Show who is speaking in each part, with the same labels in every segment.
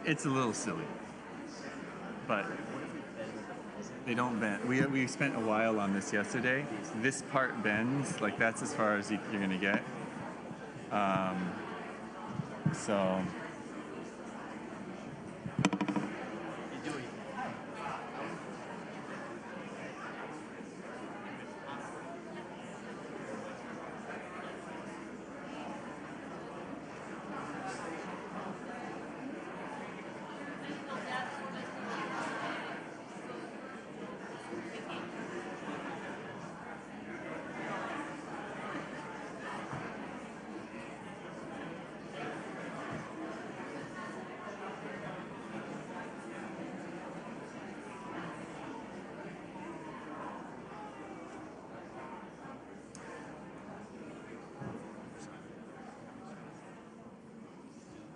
Speaker 1: It's a little silly, but they don't bend. We spent a while on this yesterday. This part bends, like that's as far as you're gonna get. So.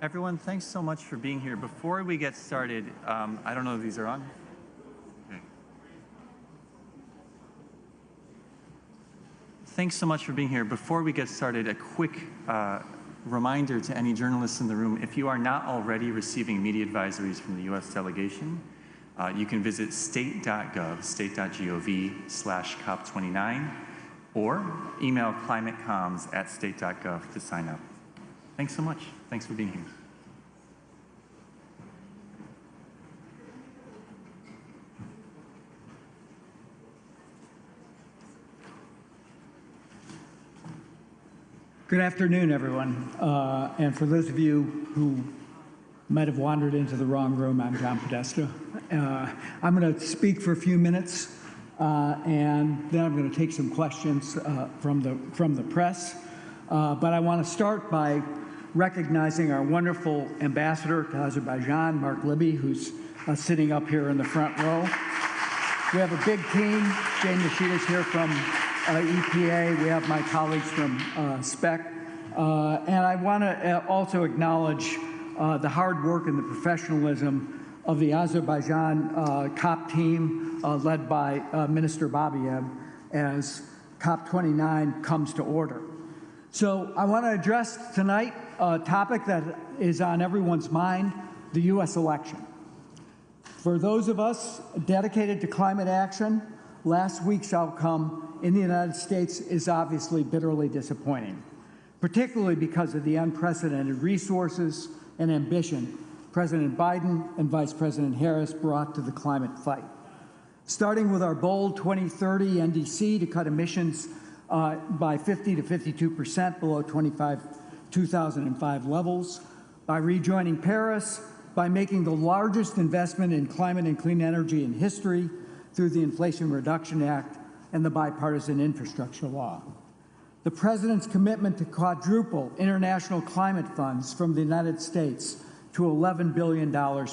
Speaker 1: Everyone, thanks so much for being here. Before we get started, I don't know if these are on. Okay. Thanks so much for being here. Before we get started, a quick reminder to any journalists in the room, if you are not already receiving media advisories from the U.S. delegation, you can visit state.gov, state.gov/Cop29, or email climatecomms@state.gov to sign up. Thanks so much. Thanks for being here.
Speaker 2: Good afternoon, everyone. And for those of you who might have wandered into the wrong room, I'm John Podesta. I'm going to speak for a few minutes, and then I'm going to take some questions from the press. But I want to start by recognizing our wonderful ambassador to Azerbaijan, Mark Libby, who's sitting up here in the front row. We have a big team. Jane Nishida's here from EPA. We have my colleagues from SPEC. And I want to also acknowledge the hard work and the professionalism of the Azerbaijan COP team led by Minister Babayev as COP29 comes to order. So I want to address tonight a topic that is on everyone's mind, the U.S. election. For those of us dedicated to climate action, last week's outcome in the United States is obviously bitterly disappointing, particularly because of the unprecedented resources and ambition President Biden and Vice President Harris brought to the climate fight. Starting with our bold 2030 NDC to cut emissions by 50 to 52% below 2005 levels, by rejoining Paris, by making the largest investment in climate and clean energy in history through the Inflation Reduction Act and the bipartisan infrastructure law. The President's commitment to quadruple international climate funds from the United States to $11 billion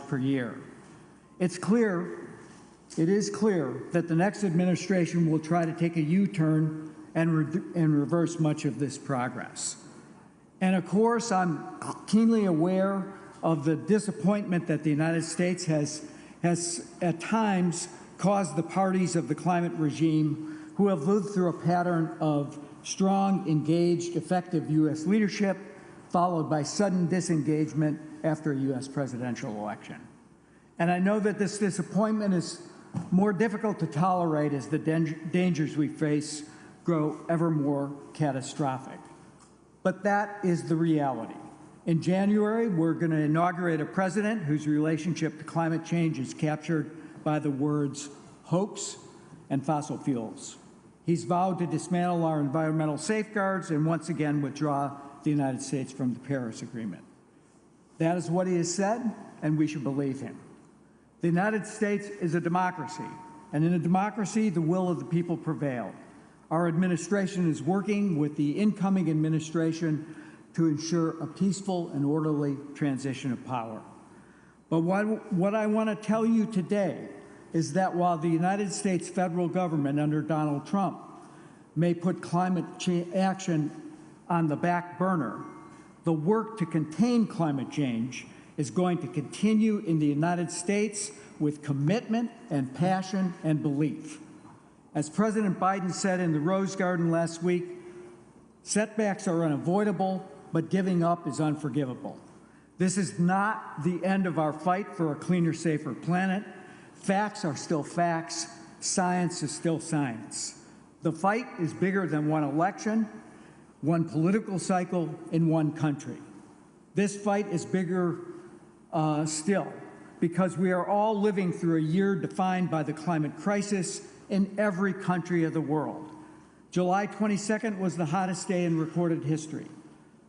Speaker 2: per year. It is clear that the next administration will try to take a U-turn and reverse much of this progress. And of course, I'm keenly aware of the disappointment that the United States has at times caused the parties of the climate regime who have lived through a pattern of strong, engaged, effective U.S. leadership, followed by sudden disengagement after a U.S. presidential election. And I know that this disappointment is more difficult to tolerate as the dangers we face grow ever more catastrophic. But that is the reality. In January, we're going to inaugurate a president whose relationship to climate change is captured by the words hoax and fossil fuels. He's vowed to dismantle our environmental safeguards and once again withdraw the United States from the Paris Agreement. That is what he has said, and we should believe him. The United States is a democracy, and in a democracy, the will of the people prevails. Our administration is working with the incoming administration to ensure a peaceful and orderly transition of power. But what I want to tell you today is that while the United States federal government under Donald Trump may put climate action on the back burner, the work to contain climate change is going to continue in the United States with commitment and passion and belief. As President Biden said in the Rose Garden last week, setbacks are unavoidable, but giving up is unforgivable. This is not the end of our fight for a cleaner, safer planet. Facts are still facts. Science is still science. The fight is bigger than one election, one political cycle, in one country. This fight is bigger still because we are all living through a year defined by the climate crisis in every country of the world. July 22nd was the hottest day in recorded history.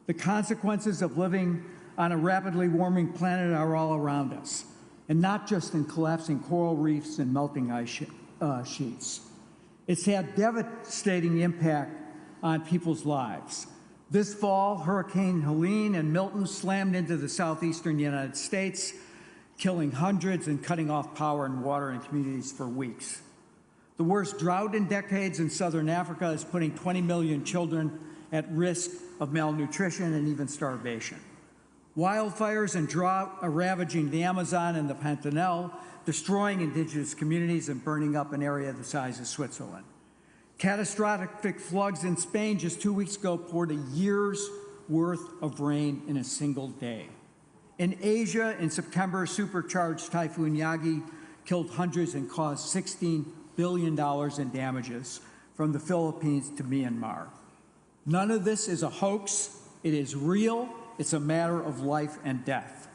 Speaker 2: The consequences of living on a rapidly warming planet are all around us, and not just in collapsing coral reefs and melting ice sheets. It's had devastating impact on people's lives. This fall, Hurricane Helene and Milton slammed into the southeastern United States, killing hundreds and cutting off power and water in communities for weeks. The worst drought in decades in southern Africa is putting 20 million children at risk of malnutrition and even starvation. Wildfires and drought are ravaging the Amazon and the Pantanal, destroying indigenous communities and burning up an area the size of Switzerland. Catastrophic floods in Spain just 2 weeks ago poured a year's worth of rain in a single day. In Asia, in September, supercharged Typhoon Yagi killed hundreds and caused $16 billion in damages from the Philippines to Myanmar. None of this is a hoax. It is real. It's a matter of life and death.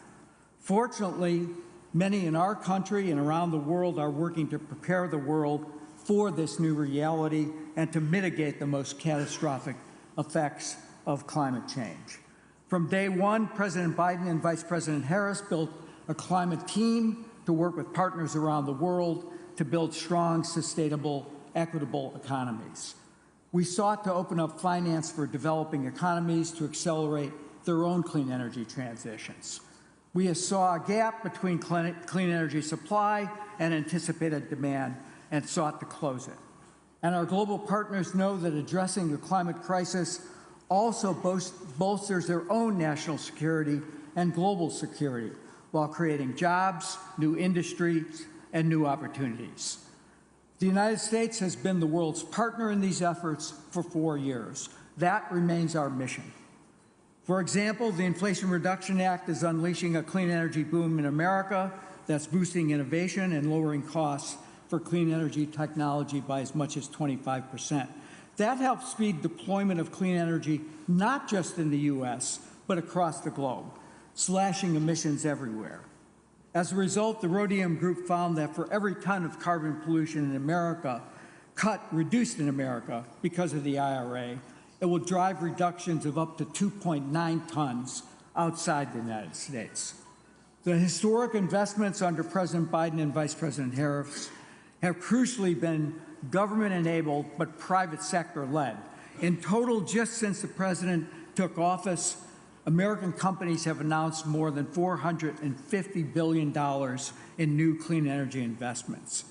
Speaker 2: Fortunately, many in our country and around the world are working to prepare the world for this new reality and to mitigate the most catastrophic effects of climate change. From day one, President Biden and Vice President Harris built a climate team to work with partners around the world to build strong, sustainable, equitable economies. We sought to open up finance for developing economies to accelerate their own clean energy transitions. We saw a gap between clean energy supply and anticipated demand and sought to close it. And our global partners know that addressing the climate crisis also bolsters their own national security and global security while creating jobs, new industries, and new opportunities. The United States has been the world's partner in these efforts for 4 years. That remains our mission. For example, the Inflation Reduction Act is unleashing a clean energy boom in America that's boosting innovation and lowering costs for clean energy technology by as much as 25%. That helps speed deployment of clean energy, not just in the U.S., but across the globe, slashing emissions everywhere. As a result, the Rhodium Group found that for every ton of carbon pollution in America, reduced in America because of the IRA, it will drive reductions of up to 2.9 tons outside the United States. The historic investments under President Biden and Vice President Harris have crucially been government-enabled but private sector-led. In total, just since the president took office, American companies have announced more than $450 billion in new clean energy investments.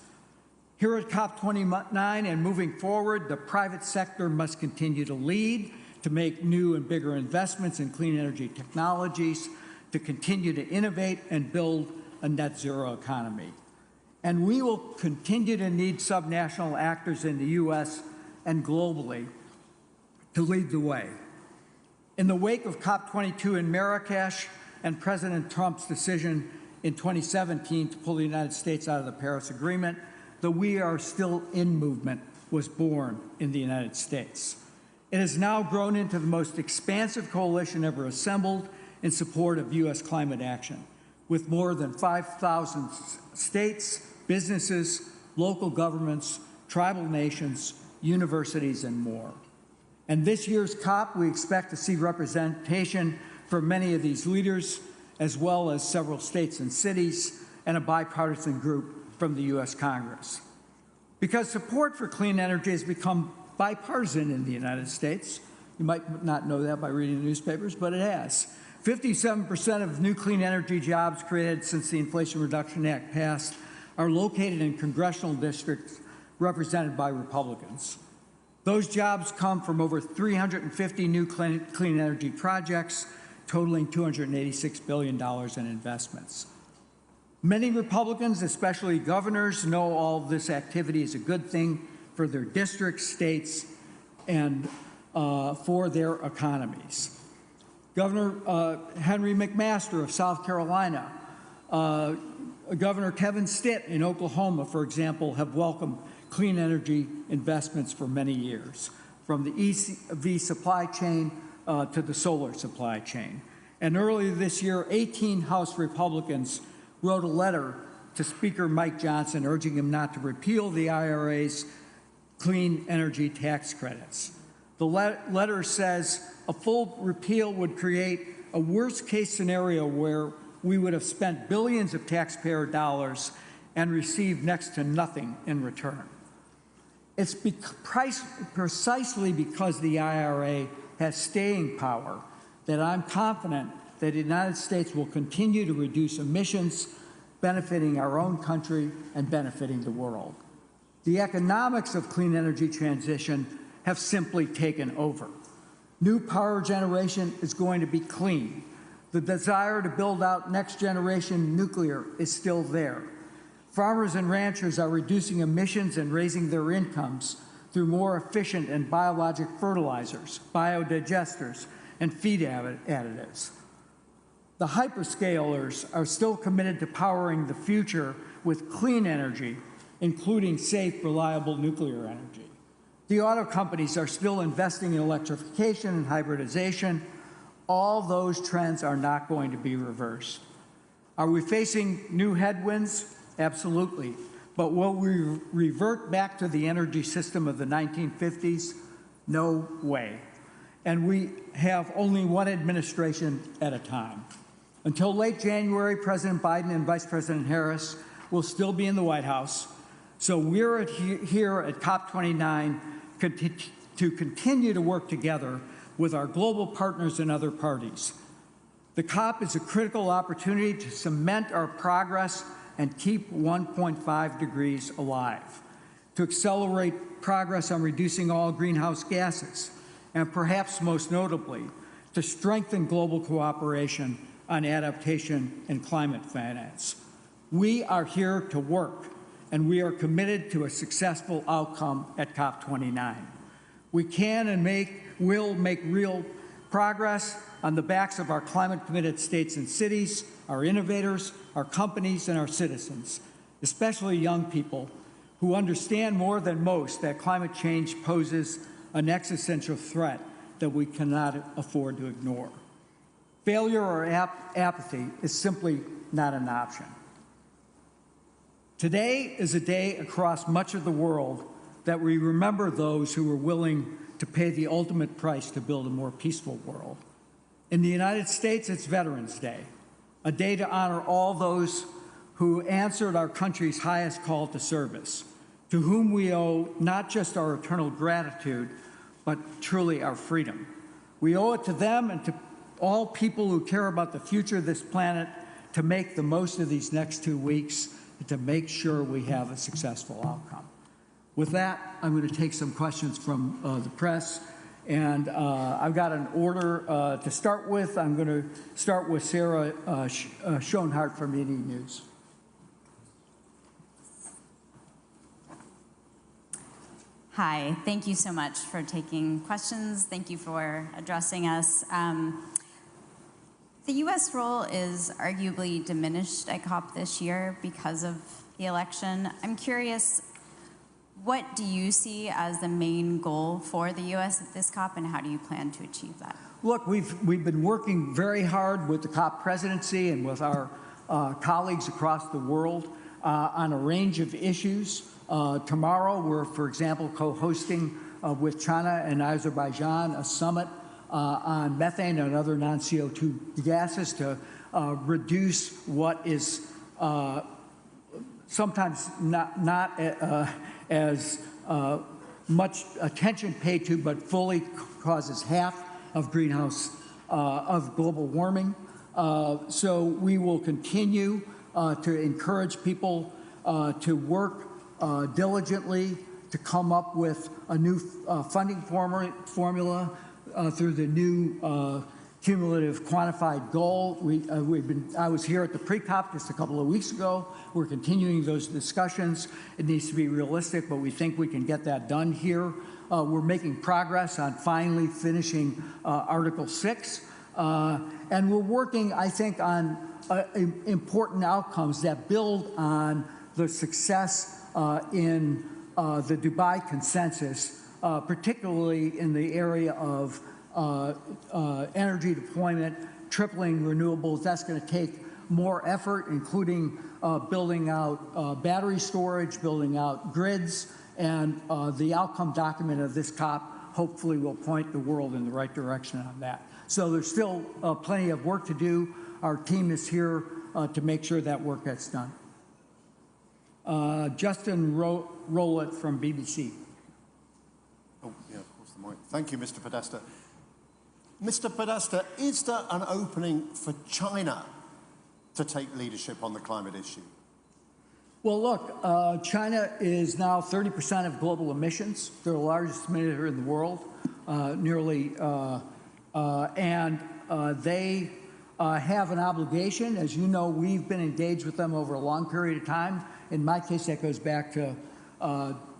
Speaker 2: Here at Cop29 and moving forward, the private sector must continue to lead, to make new and bigger investments in clean energy technologies, to continue to innovate and build a net zero economy. And we will continue to need subnational actors in the U.S. and globally to lead the way. In the wake of COP22 in Marrakesh and President Trump's decision in 2017 to pull the United States out of the Paris Agreement, the We Are Still In movement was born in the United States. It has now grown into the most expansive coalition ever assembled in support of U.S. climate action, with more than 5,000 states, businesses, local governments, tribal nations, universities, and more. And this year's COP, we expect to see representation for many of these leaders, as well as several states and cities, and a bipartisan group from the U.S. Congress. Because support for clean energy has become bipartisan in the United States. You might not know that by reading the newspapers, but it has. 57% of new clean energy jobs created since the Inflation Reduction Act passed are located in congressional districts represented by Republicans. Those jobs come from over 350 new clean energy projects, totaling $286 billion in investments. Many Republicans, especially governors, know all this activity is a good thing for their districts, states, and for their economies. Governor Henry McMaster of South Carolina, Governor Kevin Stitt in Oklahoma, for example, have welcomed clean energy investments for many years, from the EV supply chain to the solar supply chain. And earlier this year, 18 House Republicans wrote a letter to Speaker Mike Johnson urging him not to repeal the IRA's clean energy tax credits. The letter says a full repeal would create a worst-case scenario where we would have spent billions of taxpayer dollars and received next to nothing in return. It's precisely because the IRA has staying power that I'm confident that the United States will continue to reduce emissions, benefiting our own country and benefiting the world. The economics of clean energy transition have simply taken over. New power generation is going to be clean. The desire to build out next generation nuclear is still there. Farmers and ranchers are reducing emissions and raising their incomes through more efficient and biologic fertilizers, biodigesters, and feed additives. The hyperscalers are still committed to powering the future with clean energy, including safe, reliable nuclear energy. The auto companies are still investing in electrification and hybridization. All those trends are not going to be reversed. Are we facing new headwinds? Absolutely. But will we revert back to the energy system of the 1950s? No way. And we have only one administration at a time. Until late January, President Biden and Vice President Harris will still be in the White House. So we're here at Cop29 to continue to work together with our global partners and other parties. The COP is a critical opportunity to cement our progress and keep 1.5 degrees alive, to accelerate progress on reducing all greenhouse gases, and perhaps most notably, to strengthen global cooperation on adaptation and climate finance. We are here to work, and we are committed to a successful outcome at COP29. We can and will make real progress on the backs of our climate-committed states and cities, our innovators, our companies, and our citizens, especially young people who understand more than most that climate change poses an existential threat that we cannot afford to ignore. Failure or apathy is simply not an option. Today is a day across much of the world that we remember those who were willing to pay the ultimate price to build a more peaceful world. In the United States, it's Veterans Day, a day to honor all those who answered our country's highest call to service, to whom we owe not just our eternal gratitude, but truly our freedom. We owe it to them and to all people who care about the future of this planet to make the most of these next 2 weeks and to make sure we have a successful outcome. With that, I'm going to take some questions from the press, and I've got an order to start with. I'm going to start with Sarah Schoenhardt from ED News.
Speaker 3: Hi, thank you so much for taking questions. Thank you for addressing us. The U.S. role is arguably diminished at COP this year because of the election. I'm curious, what do you see as the main goal for the U.S. at this COP, and how do you plan to achieve that?
Speaker 2: Look, we've been working very hard with the COP presidency and with our colleagues across the world on a range of issues. Tomorrow, we're, for example, co-hosting with China and Azerbaijan a summit on methane and other non-CO2 gases to reduce what is sometimes not as much attention paid to, but fully causes half of global warming. So we will continue to encourage people to work diligently to come up with a new funding formula through the new cumulative quantified goal. I was here at the pre-COP just a couple of weeks ago. We're continuing those discussions. It needs to be realistic, but we think we can get that done here. We're making progress on finally finishing Article 6, And we're working, I think, on important outcomes that build on the success in the Dubai Consensus, particularly in the area of energy deployment, tripling renewables. That's going to take more effort, including building out battery storage, building out grids, and the outcome document of this COP hopefully will point the world in the right direction on that. So there's still plenty of work to do. Our team is here to make sure that work gets done. Justin Rowlett from BBC.
Speaker 4: Oh, yeah, of course, the mic. Thank you, Mr. Podesta. Mr. Podesta, is there an opening for China to take leadership on the climate issue?
Speaker 2: Well, look, China is now 30% of global emissions. They're the largest emitter in the world, and they have an obligation. As you know, we've been engaged with them over a long period of time. In my case, that goes back to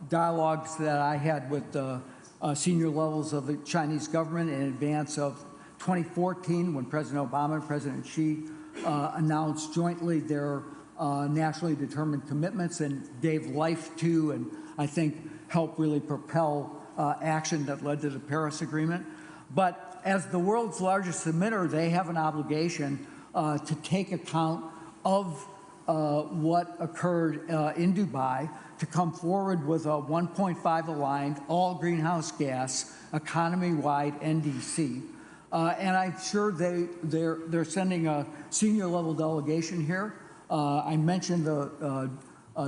Speaker 2: dialogues that I had with the senior levels of the Chinese government in advance of 2014, when President Obama and President Xi announced jointly their nationally determined commitments and gave life to, and I think helped really propel action that led to the Paris Agreement. But as the world's largest emitter, they have an obligation to take account of what occurred in Dubai, to come forward with a 1.5 aligned, all greenhouse gas, economy-wide NDC. And I'm sure they're sending a senior level delegation here. I mentioned the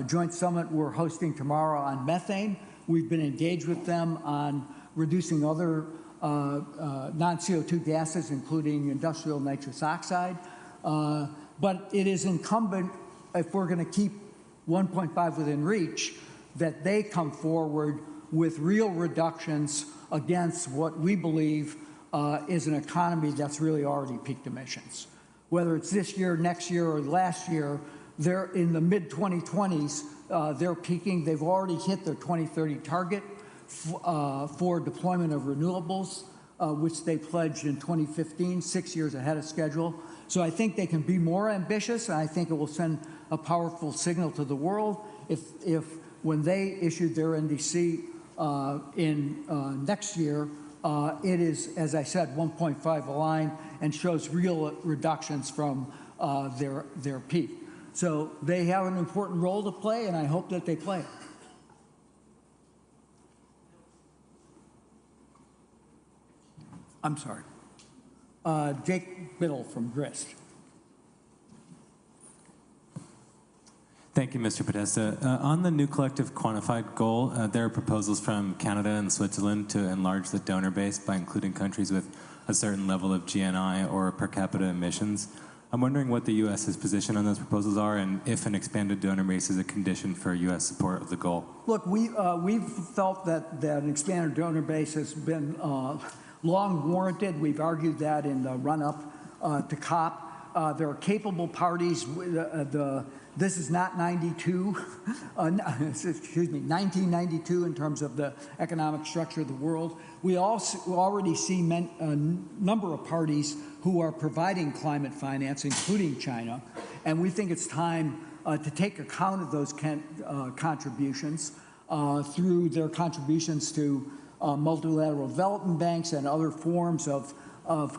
Speaker 2: joint summit we're hosting tomorrow on methane. We've been engaged with them on reducing other non-CO2 gases, including industrial nitrous oxide. But it is incumbent, if we're going to keep 1.5 within reach, that they come forward with real reductions against what we believe is an economy that's really already peaked emissions. Whether it's this year, next year, or last year, they're in the mid-2020s, they're peaking. They've already hit their 2030 target for deployment of renewables, which they pledged in 2015, 6 years ahead of schedule. So I think they can be more ambitious, and I think it will send a powerful signal to the world if when they issued their NDC in next year, it is, as I said, 1.5 aligned and shows real reductions from their peak. So they have an important role to play, and I hope that they play it. I'm sorry. Jake Biddle from Grist.
Speaker 5: Thank you, Mr. Podesta. On the new collective quantified goal, there are proposals from Canada and Switzerland to enlarge the donor base by including countries with a certain level of GNI or per capita emissions. I'm wondering what the U.S.'s position on those proposals are, and if an expanded donor base is a condition for U.S. support of the goal.
Speaker 2: Look, we've felt that an expanded donor base has been long warranted. We've argued that in the run-up to COP. There are capable parties. This is not 92, excuse me, 1992 in terms of the economic structure of the world. We also already see a number of parties who are providing climate finance, including China, and we think it's time to take account of those contributions through their contributions to multilateral development banks and other forms of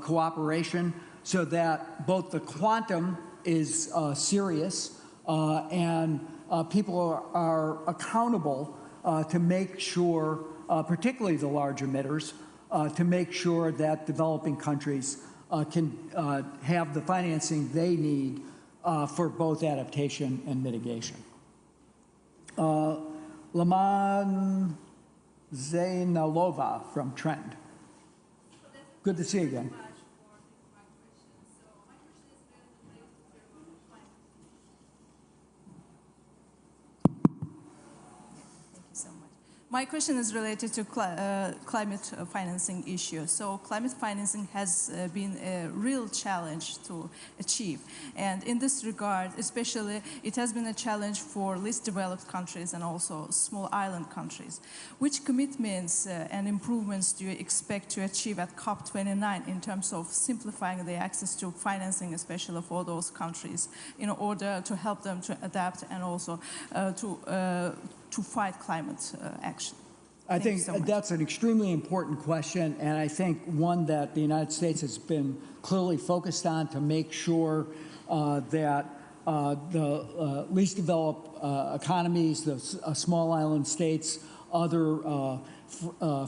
Speaker 2: cooperation, so that both the quantum is serious and people are accountable to make sure, particularly the large emitters, to make sure that developing countries can have the financing they need for both adaptation and mitigation. Laman Zainalova from Trend. Good to see you again.
Speaker 6: My question is related to climate financing issue. So climate financing has been a real challenge to achieve. And in this regard, especially, it has been a challenge for least developed countries and also small island countries. Which commitments and improvements do you expect to achieve at Cop29 in terms of simplifying the access to financing, especially for those countries, in order to help them to adapt and also to fight climate action?
Speaker 2: I think
Speaker 6: so much.
Speaker 2: that's an extremely important question, and I think one that the United States has been clearly focused on to make sure that the least developed economies, the small island states, other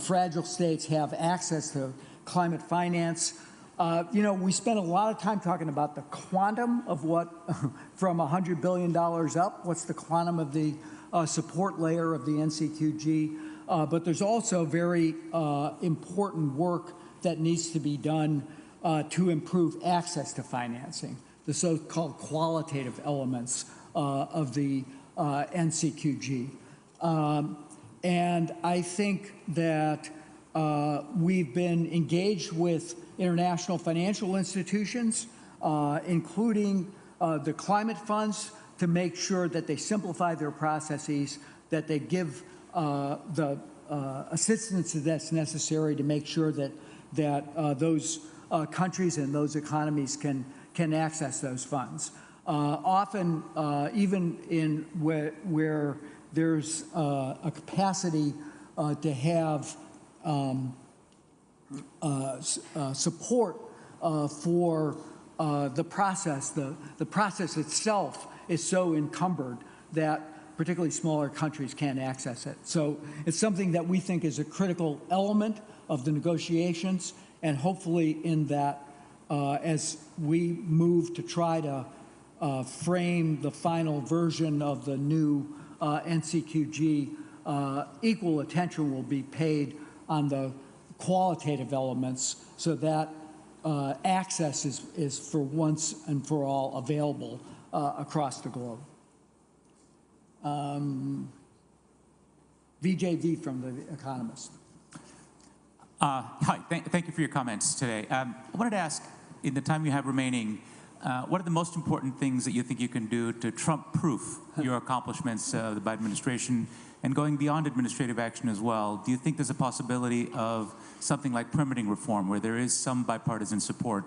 Speaker 2: fragile states have access to climate finance. We spent a lot of time talking about the quantum of what, from $100 billion up, what's the quantum of the support layer of the NCQG. But there's also very important work that needs to be done to improve access to financing, the so-called qualitative elements of the NCQG. And I think that we've been engaged with international financial institutions, including the climate funds, to make sure that they simplify their processes, that they give the assistance that's necessary to make sure that those countries and those economies can access those funds. Often, even in where there's a capacity to have support for the process, the process itself is so encumbered that particularly smaller countries can't access it. So it's something that we think is a critical element of the negotiations, and hopefully in that, as we move to try to frame the final version of the new NCQG, equal attention will be paid on the qualitative elements so that access is for once and for all available across the globe. VJV from The Economist.
Speaker 7: Hi, thank you for your comments today. I wanted to ask, in the time you have remaining, what are the most important things that you think you can do to Trump-proof your accomplishments of the Biden administration, and going beyond administrative action as well? Do you think there's a possibility of something like permitting reform, where there is some bipartisan support?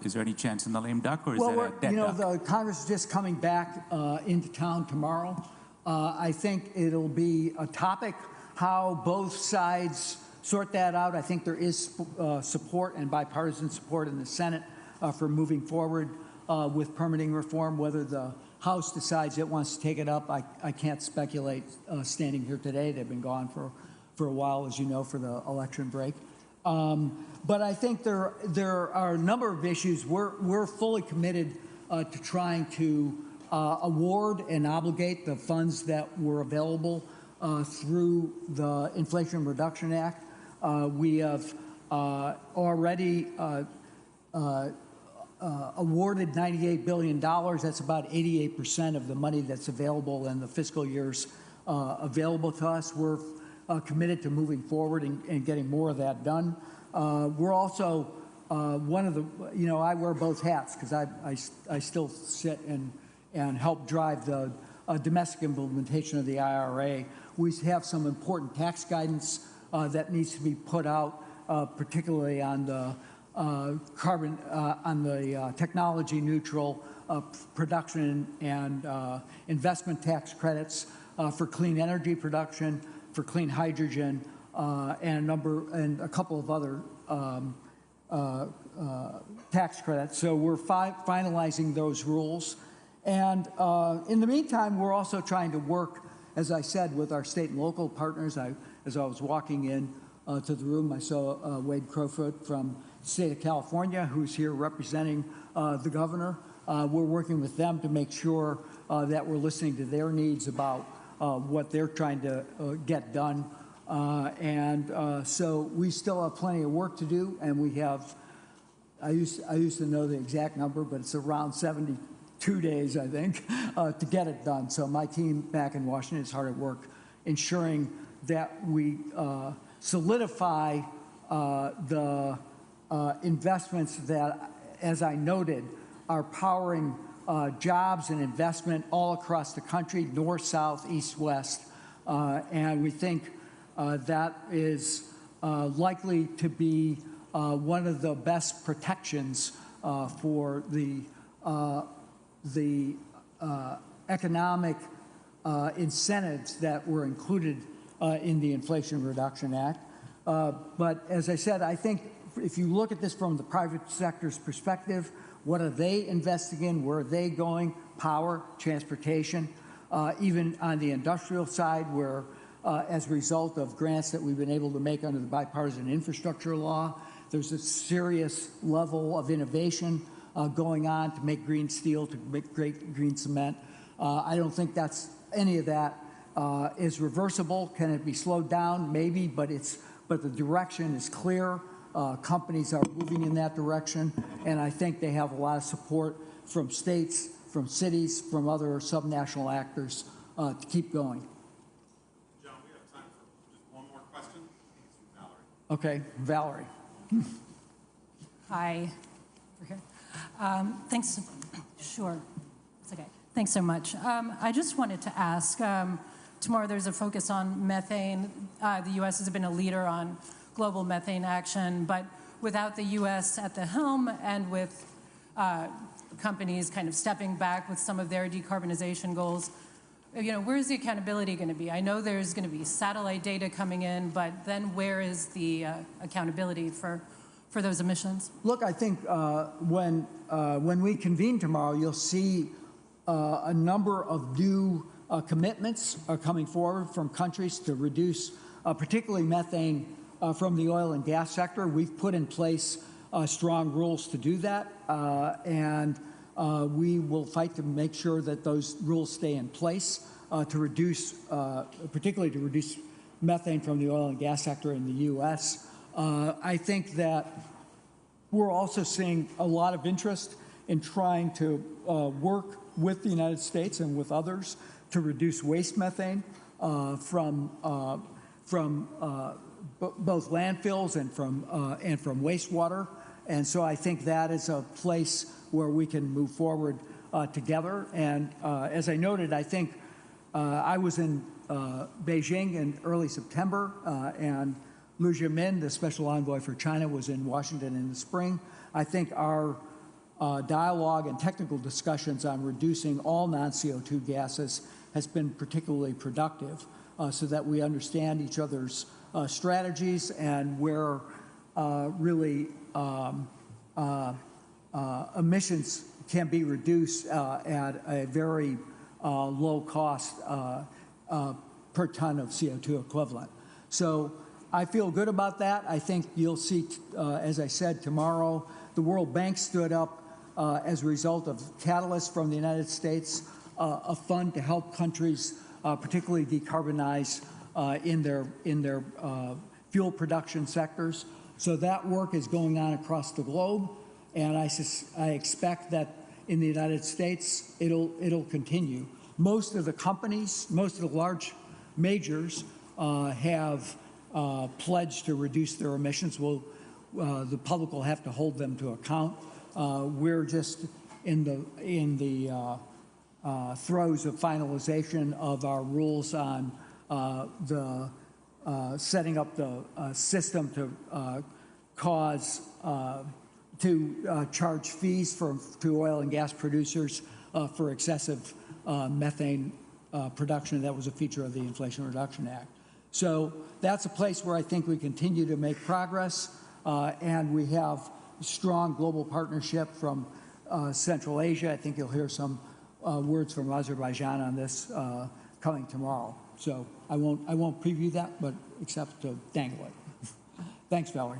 Speaker 7: Is there any chance in the lame duck, or is that a dead duck?
Speaker 2: The Congress is just coming back into town tomorrow. I think it'll be a topic how both sides sort that out. I think there is support and bipartisan support in the Senate for moving forward with permitting reform. Whether the House decides it wants to take it up, I can't speculate standing here today. They've been gone for a while, as you know, for the election break. But I think there are a number of issues. We're fully committed to trying to award and obligate the funds that were available through the Inflation Reduction Act. We have already awarded $98 billion. That's about 88% of the money that's available in the fiscal years available to us. We're committed to moving forward and getting more of that done. We're also one of the, I wear both hats because I still sit and help drive the domestic implementation of the IRA. We have some important tax guidance that needs to be put out, particularly on the carbon, on the technology neutral production and investment tax credits for clean energy production, for clean hydrogen, and a couple of other tax credits. So we're finalizing those rules. And in the meantime, we're also trying to work, as I said, with our state and local partners. As I was walking in to the room, I saw Wade Crowfoot from the state of California, who's here representing the governor. We're working with them to make sure that we're listening to their needs about what they're trying to get done. So we still have plenty of work to do, and we have, I used to know the exact number, but it's around 72 days, I think, to get it done. So my team back in Washington is hard at work ensuring that we solidify the investments that, as I noted, are powering jobs and investment all across the country, north, south, east, west. And we think that is likely to be one of the best protections for the economic incentives that were included in the Inflation Reduction Act. But as I said, I think if you look at this from the private sector's perspective, what are they investing in? Where are they going? Power, transportation, even on the industrial side, where as a result of grants that we've been able to make under the bipartisan infrastructure law, there's a serious level of innovation going on to make green steel, to make great green cement. I don't think that's any of that is reversible. Can it be slowed down? Maybe, but the direction is clear. Companies are moving in that direction, and I think they have a lot of support from states, from cities, from other subnational actors to keep going.
Speaker 8: John, we have time for just one more question. I think it's from Valerie.
Speaker 2: Okay, Valerie.
Speaker 9: Hi. Over here. Thanks. Sure. It's okay. Thanks so much. I just wanted to ask, tomorrow there's a focus on methane. The U.S. has been a leader on global methane action, but without the U.S. at the helm and with companies kind of stepping back with some of their decarbonization goals, where's the accountability going to be? I know there's going to be satellite data coming in, but then where is the accountability for those emissions?
Speaker 2: Look, I think when we convene tomorrow, you'll see a number of new commitments are coming forward from countries to reduce, particularly methane from the oil and gas sector. We've put in place strong rules to do that, and we will fight to make sure that those rules stay in place to reduce, particularly to reduce methane from the oil and gas sector in the U.S. I think that we're also seeing a lot of interest in trying to work with the United States and with others to reduce waste methane from both landfills and from wastewater. And so I think that is a place where we can move forward together. And as I noted, I think I was in Beijing in early September, and Liu Jiamin, the special envoy for China, was in Washington in the spring. I think our dialogue and technical discussions on reducing all non-CO2 gases has been particularly productive, so that we understand each other's strategies and where really emissions can be reduced at a very low cost per ton of CO2 equivalent. So I feel good about that. I think you'll see, as I said, tomorrow, the World Bank stood up as a result of catalysts from the United States, a fund to help countries particularly decarbonize in their fuel production sectors. So that work is going on across the globe, and I expect that in the United States it'll continue. Most of the companies, most of the large majors have pledged to reduce their emissions. The public will have to hold them to account. We're just in the throes of finalization of our rules on the setting up the system to charge fees to oil and gas producers for excessive methane production. That was a feature of the Inflation Reduction Act. So that's a place where I think we continue to make progress, and we have strong global partnership from Central Asia. I think you'll hear some words from Azerbaijan on this coming tomorrow. So I won't preview that, but except to dangle it. Thanks, Valerie.